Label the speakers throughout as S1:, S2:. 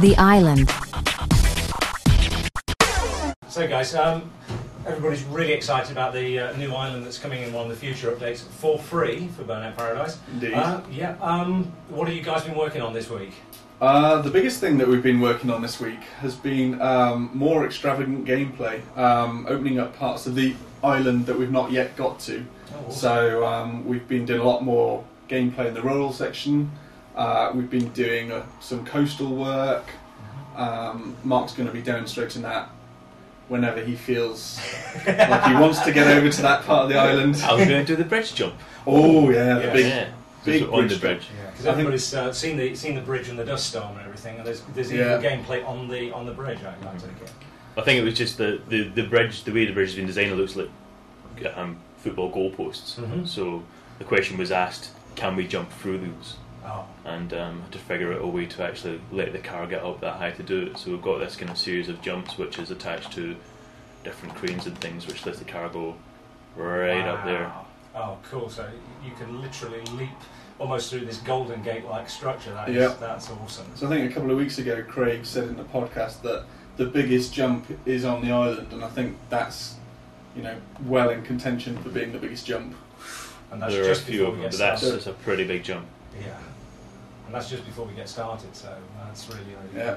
S1: The Island.
S2: So guys, everybody's really excited about the new island that's coming in one of the future updates for free for Burnout Paradise.
S3: Indeed.
S2: What have you guys been working on this week?
S3: The biggest thing that we've been working on this week has been more extravagant gameplay, opening up parts of the island that we've not yet got to.
S2: Oh, awesome.
S3: So we've been doing a lot more gameplay in the rural section. We've been doing some coastal work. Mark's going to be demonstrating that whenever he feels like he wants to get over to that part of the island.
S4: I was going to do the bridge jump.
S3: Oh yeah, the big
S4: on
S3: bridge
S4: the bridge.
S2: Yeah, because everybody's seen the bridge and the dust storm and everything, and there's even gameplay on the bridge. I take it.
S4: I think it was just the bridge, the way the bridge has been designed, it looks like football goalposts.
S2: Mm-hmm.
S4: So the question was asked, can we jump through those?
S2: Oh.
S4: And had to figure out a way to actually let the car get up that high to do it. So we've got this kind of series of jumps which is attached to different cranes and things which lets the car go right up there.
S2: Oh, cool. So you can literally leap almost through this Golden Gate-like structure. That's awesome.
S3: So I think a couple of weeks ago Craig said in the podcast that the biggest jump is on the island, and I think that's, well in contention for being the biggest jump.
S2: And that's
S4: there
S2: just
S4: are a few of
S2: before we
S4: them,
S2: get
S4: but
S2: started.
S4: that's a pretty big jump.
S2: Yeah. And that's just before we get started, so that's really
S3: Yeah.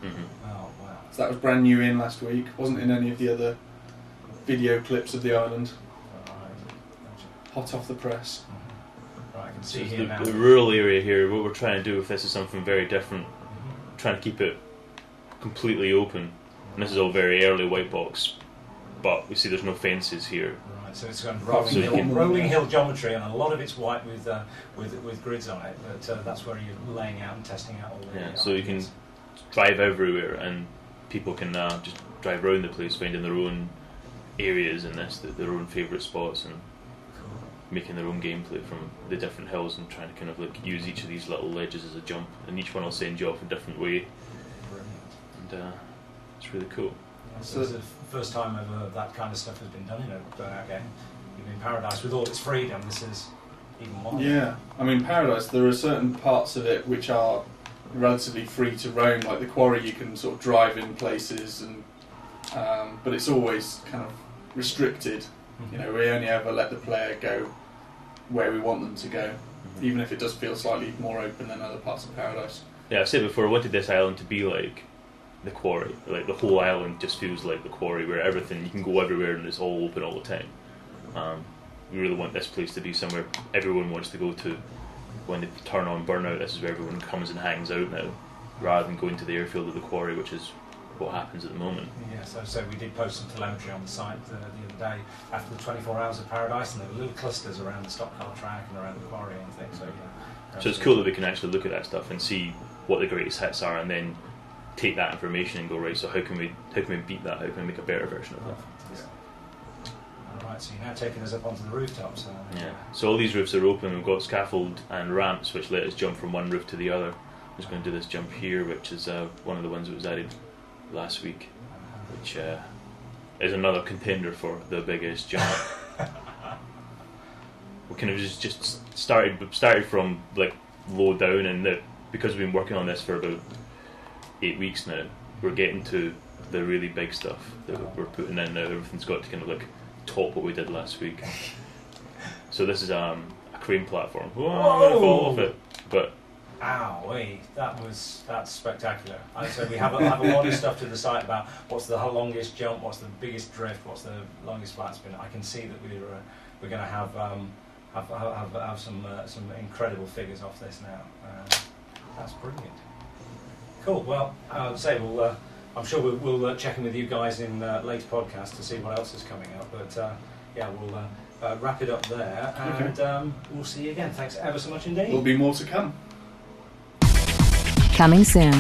S2: cool.
S4: Mm-hmm.
S2: Oh, wow.
S3: So that was brand new in last week. Wasn't in any of the other video clips of the island.
S2: Right.
S3: Hot off the press.
S2: Right, I can
S4: So
S2: see here now.
S4: the rural area here, what we're trying to do with this is something very different. Trying to keep it completely open. And this is all very early white box, but we see there's no fences here.
S2: Right, so it's got
S3: So you can-
S2: rolling hill geometry, and a lot of it's white with grids on it. But that's where you're laying out and testing out all the.
S4: Yeah, so you can drive everywhere, and people can just drive around the place, finding their own areas in this, their own favourite spots, and making their own gameplay from the different hills, and trying to kind of like use each of these little ledges as a jump, and each one will send you off a different way. And it's really cool.
S2: So this is the first time ever that kind of stuff has been done in a Burnout game. Even in Paradise, with all its freedom, this is even wilder.
S3: Yeah, I mean Paradise, there are certain parts of it which are relatively free to roam, like the quarry you can sort of drive in places, and but it's always kind of restricted.
S2: Mm-hmm.
S3: We only ever let the player go where we want them to go, even if it does feel slightly more open than other parts of Paradise.
S4: Yeah, I've said before, I wanted this island to be like the quarry. Like the whole island just feels like the quarry, where everything, you can go everywhere and it's all open all the time. We really want this place to be somewhere everyone wants to go to. When they turn on Burnout, this is where everyone comes and hangs out now, rather than going to the airfield of the quarry, which is what happens at the moment.
S2: Yeah, so we did post some telemetry on the site the other day after the 24 hours of Paradise, and there were little clusters around the stock car track and around the quarry and things. So yeah.
S4: So it's cool that we can actually look at that stuff and see what the greatest hits are, and then take that information and go, right, so how can we beat that? How can we make a better version of that?
S2: Alright, so you're now taking us up onto the rooftops.
S4: Yeah. So all these roofs are open. We've got scaffold and ramps which let us jump from one roof to the other. I'm just going to do this jump here, which is one of the ones that was added last week, which is another contender for the biggest jump. We kind of just started from like low down, and because we've been working on this for about 8 weeks now, we're getting to the really big stuff that we're putting in now. Everything's got to kind of like top what we did last week. So this is a crane platform. Whoa, I'm going to fall off it, but.
S2: Ow, wait, that's spectacular. So we have a lot of stuff to the site about what's the longest jump, what's the biggest drift, what's the longest flat spin. I can see that we're going to have some incredible figures off this now. That's brilliant. Cool. Well, I'm sure we'll check in with you guys in later podcasts to see what else is coming up. But we'll wrap it up there, and we'll see you again. Thanks ever so much indeed.
S3: There'll be more to come.
S1: Coming soon.